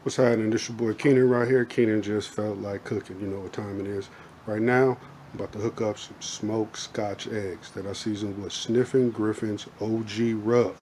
What's happening? This your boy Keenan right here. Keenan just felt like cooking. You know what time it is. Right now, I'm about to hook up some smoked Scotch eggs that I seasoned with Sniffin Griffin's OG Rub.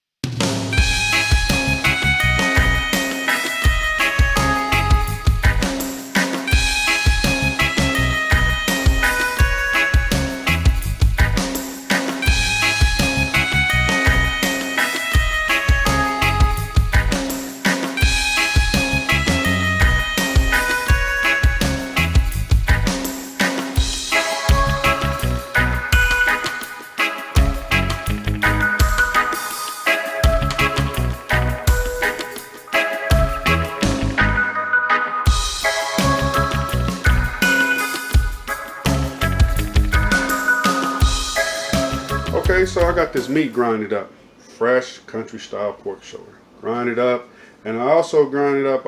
Okay, so I got this meat grinded up. Fresh country style pork shoulder. Grind it up. And I also grinded up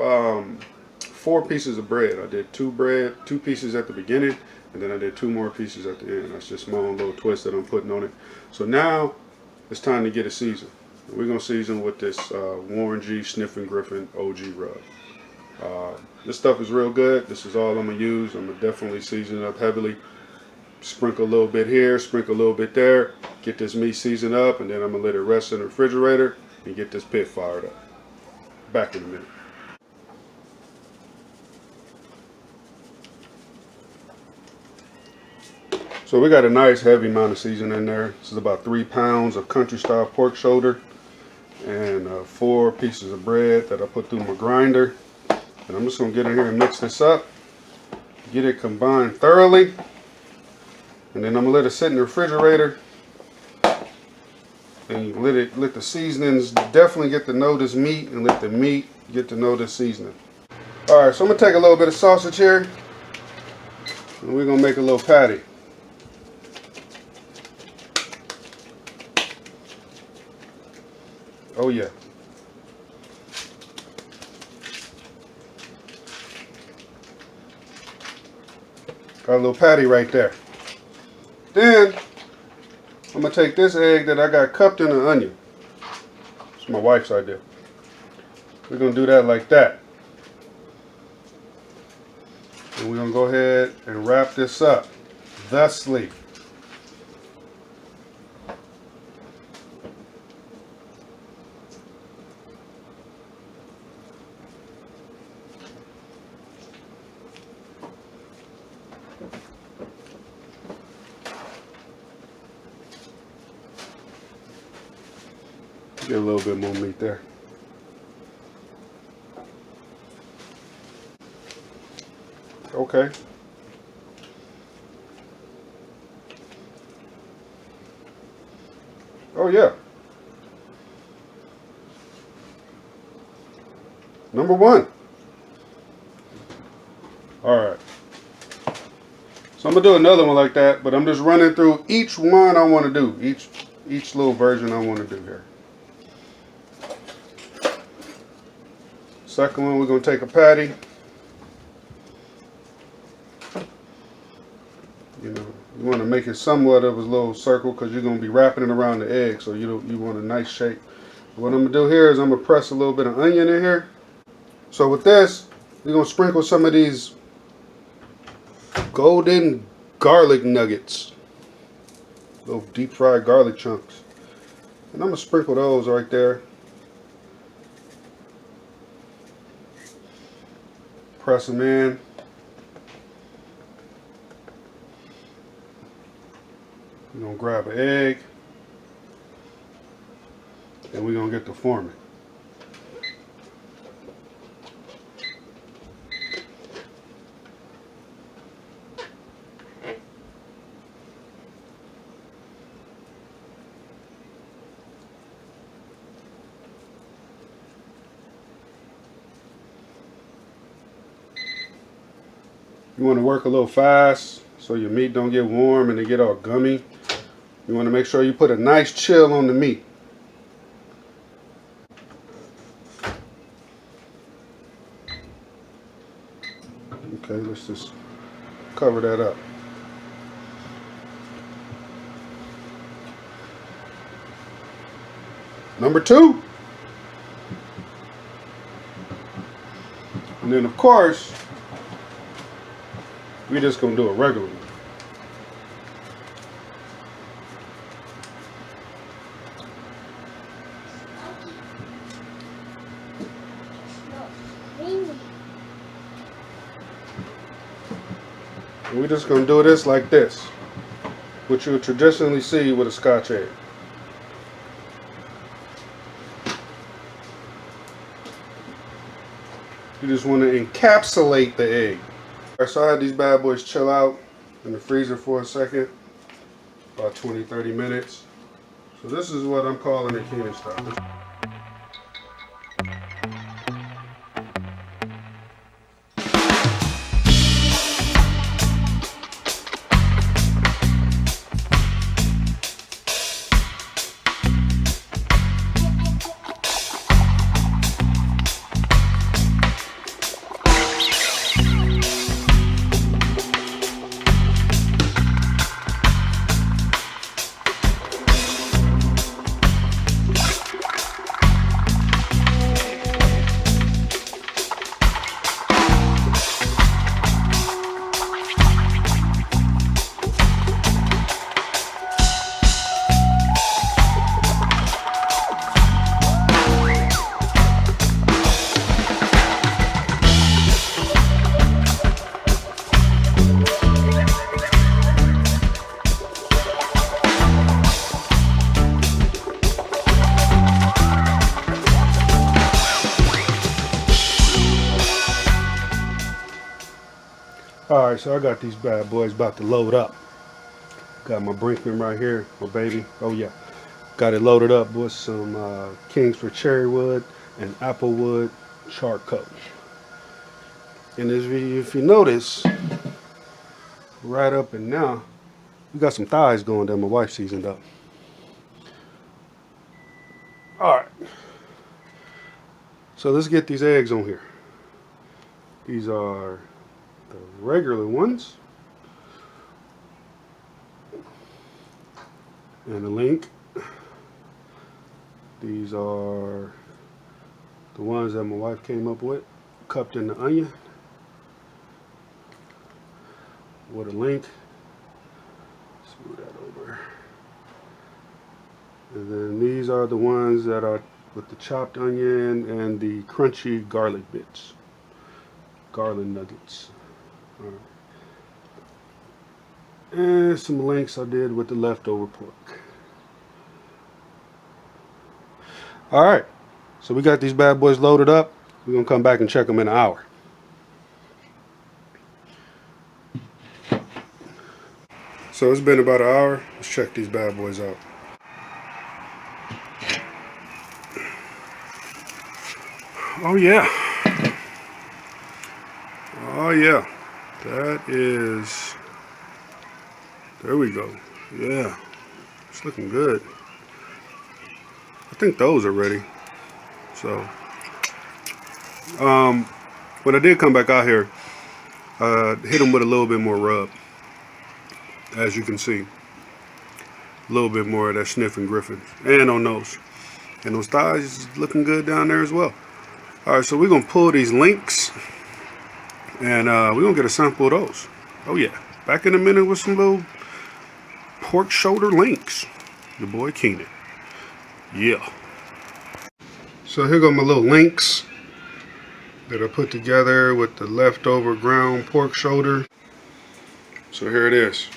4 pieces of bread. I did 2 pieces at the beginning, and then I did 2 more pieces at the end. That's just my own little twist that I'm putting on it. So now it's time to get it seasoned. We're going to season with this Warren G. Sniffin Griffin OG Rub. This stuff is real good. This is all I'm going to use. I'm going to definitely season it up heavily. Sprinkle a little bit here, sprinkle a little bit there, get this meat seasoned up, and then I'm going to let it rest in the refrigerator and get this pit fired up. Back in a minute. So we got a nice heavy amount of seasoning in there. This is about 3 pounds of country style pork shoulder and 4 pieces of bread that I put through my grinder. And I'm just going to get in here and mix this up, get it combined thoroughly. And then I'm gonna let it sit in the refrigerator and let the seasonings definitely get to know this meat, and let the meat get to know this seasoning. All right, so I'm gonna take a little bit of sausage here, and we're gonna make a little patty. Oh yeah. Got a little patty right there. Then I'm gonna take this egg that I got cupped in an onion. It's my wife's idea. We're gonna do that like that. And we're gonna go ahead and wrap this up thusly. Get a little bit more meat there. Okay. Oh yeah. Number 1. All right. So I'm gonna do another one like that, but I'm just running through each one I want to do, each little version I want to do here. Second one, we're going to take a patty. You know, you want to make it somewhat of a little circle because you're going to be wrapping it around the egg, so you want a nice shape. What I'm going to do here is I'm going to press a little bit of onion in here. So with this, we're going to sprinkle some of these golden garlic nuggets. Little deep fried garlic chunks. And I'm going to sprinkle those right there. Press them in. We're going to grab an egg. And we're going to get to forming. You want to work a little fast so your meat don't get warm and it get all gummy. You want to make sure you put a nice chill on the meat. Okay, let's just cover that up. Number 2. And then of course, we just gonna do a regular one. And we're just gonna do this like this, which you would traditionally see with a Scotch egg. You just want to encapsulate the egg. Alright, so I had these bad boys chill out in the freezer for a second, about 20-30 minutes. So this is what I'm calling a Keenan style. Alright, so I got these bad boys about to load up. Got my Brinkman right here, my baby. Oh yeah. Got it loaded up with some Kingsford cherry wood and applewood charcoal. And if you notice, right up and now, we got some thighs going that my wife seasoned up. Alright. So let's get these eggs on here. These are the regular ones. And a link. These are the ones that my wife came up with, cupped in the onion. With a link. Smooth that over. And then these are the ones that are with the chopped onion and the crunchy garlic bits. Garlic nuggets. All right. And some links I did with the leftover pork. Alright, so we got these bad boys loaded up. We're going to come back and check them in an hour. So it's been about an hour. Let's check these bad boys out. Oh yeah. Oh yeah. That is... There we go. Yeah. It's looking good. I think those are ready. So, when I did come back out here, hit them with a little bit more rub. As you can see, a little bit more of that Sniffin Griffin, and on those, and those thighs is looking good down there as well. All right, so we're gonna pull these links, and we're gonna get a sample of those. Oh yeah, back in a minute with some little pork shoulder links. Your boy Keenan. Yeah. So here go my little links that I put together with the leftover ground pork shoulder. So here it is.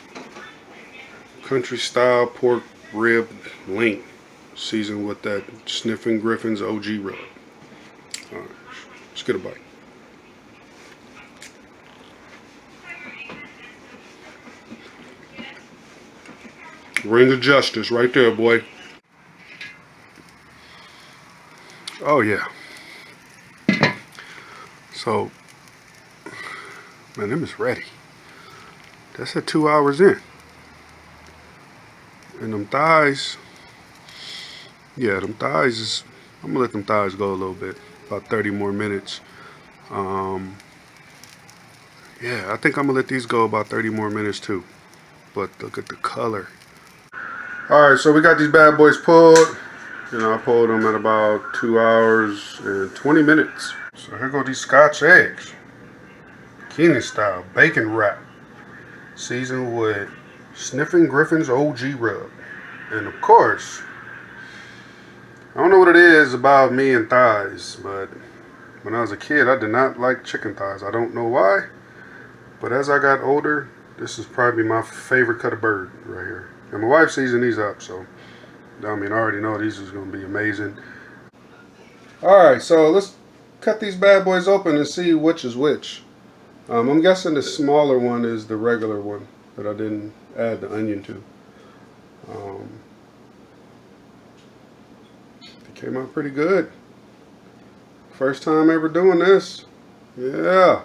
Country style pork rib link, seasoned with that Sniffin Griffin's OG Rub. Alright, let's get a bite. Ring of justice right there, boy. Oh yeah. So, man, them is ready. That's at 2 hours in. And them thighs, yeah, them thighs is, I'm gonna let them thighs go a little bit, about 30 more minutes. Yeah, I think I'm gonna let these go about 30 more minutes too. But look at the color. All right, so we got these bad boys pulled. You know, I pulled them at about 2 hours and 20 minutes. So here go these Scotch eggs. Keenan style bacon wrap. Seasoned with Sniffin Griffin's OG Rub. And of course, I don't know what it is about me and thighs, but when I was a kid, I did not like chicken thighs. I don't know why, but as I got older, this is probably my favorite cut of bird right here. And my wife seasoned these up, so I mean, I already know these is going to be amazing. Alright, so let's cut these bad boys open and see which is which. I'm guessing the smaller one is the regular one that I didn't add the onion to. It came out pretty good. First time ever doing this. Yeah.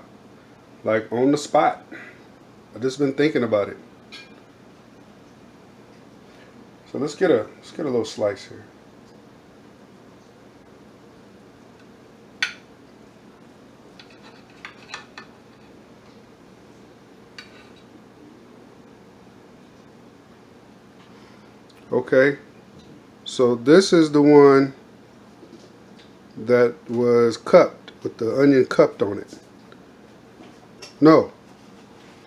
Like on the spot. I just been thinking about it. So let's get a little slice here. Okay, so this is the one that was cupped, with the onion cupped on it. No,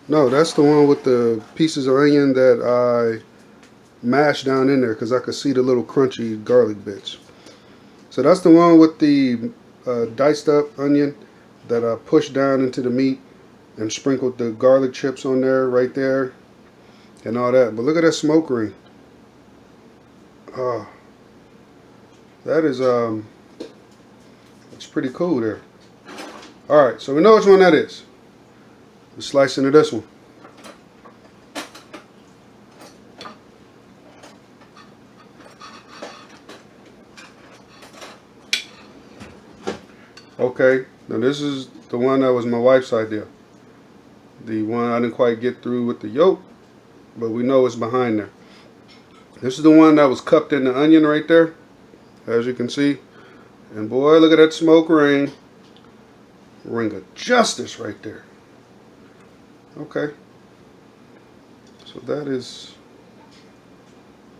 that's the one with the pieces of onion that I mashed down in there because I could see the little crunchy garlic bits. So that's the one with the diced up onion that I pushed down into the meat and sprinkled the garlic chips on there, right there, and all that. But look at that smoke ring. That is it's pretty cool there. Alright, so we know which one that is. Let's slice into this one. Okay, now this is the one that was my wife's idea. The one I didn't quite get through with the yolk, but we know it's behind there. This is the one that was cupped in the onion right there, as you can see. And boy, look at that smoke ring. Ring of justice right there. Okay. So that is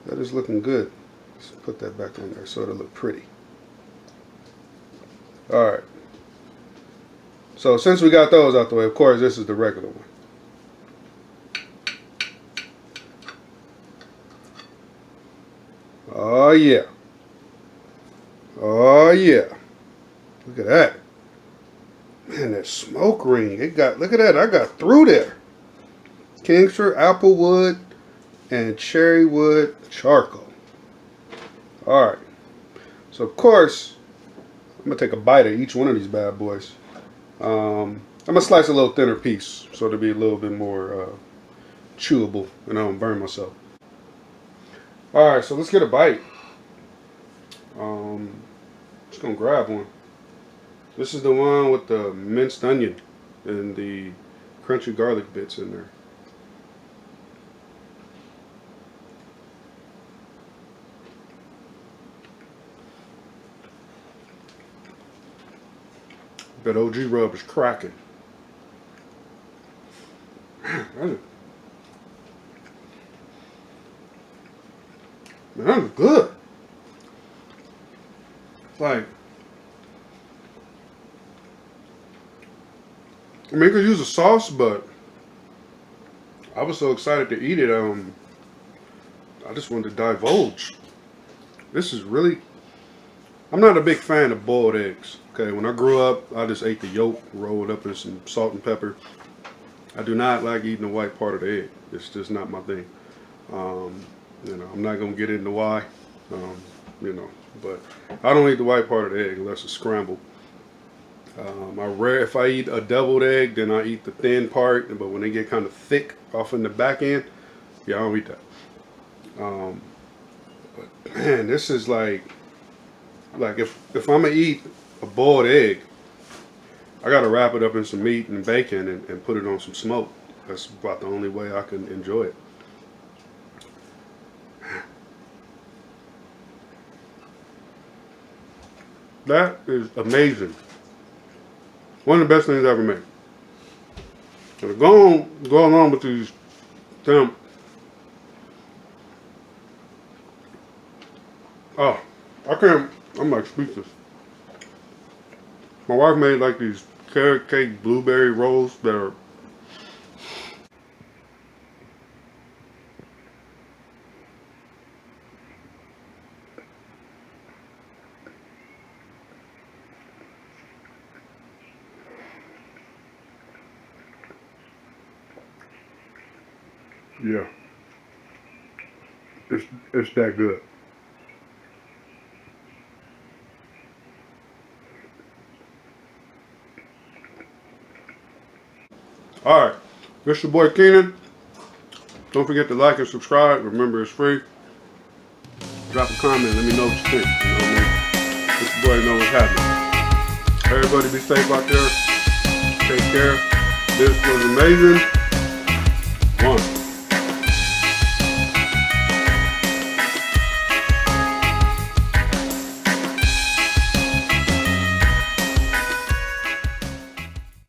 looking good. Let's put that back on there so it'll look pretty. Alright. So since we got those out the way, of course this is the regular one. Oh yeah. Oh yeah. Look at that. Man, that smoke ring. It got, look at that. I got through there. Kingsford, applewood, and cherrywood charcoal. Alright. So of course, I'm going to take a bite of each one of these bad boys. I'm going to slice a little thinner piece so it'll be a little bit more chewable and I don't burn myself. Alright, so let's get a bite. Just gonna grab one. This is the one with the minced onion and the crunchy garlic bits in there. That OG Rub is cracking. Man, that's good. Like, I mean, you could use a sauce, but I was so excited to eat it. I just wanted to divulge. This is really. I'm not a big fan of boiled eggs. Okay, when I grew up, I just ate the yolk, rolled up in some salt and pepper. I do not like eating the white part of the egg. It's just not my thing. You know, I'm not gonna get into why. You know, but I don't eat the white part of the egg unless it's scrambled. If I eat a deviled egg, then I eat the thin part. But when they get kind of thick off in the back end, yeah, I don't eat that. But man, this is like if I'm gonna eat a boiled egg, I gotta wrap it up in some meat and bacon and put it on some smoke. That's about the only way I can enjoy it. That is amazing. One of the best things I ever made. And go along with these damn. Oh, I'm like speechless. My wife made like these carrot cake blueberry rolls that are yeah. It's that good. Alright. This your boy Keenan. Don't forget to like and subscribe. Remember, it's free. Drop a comment. Let me know what you think. You know what I mean? This boy know what's happening. Everybody be safe out there. Take care. This was amazing.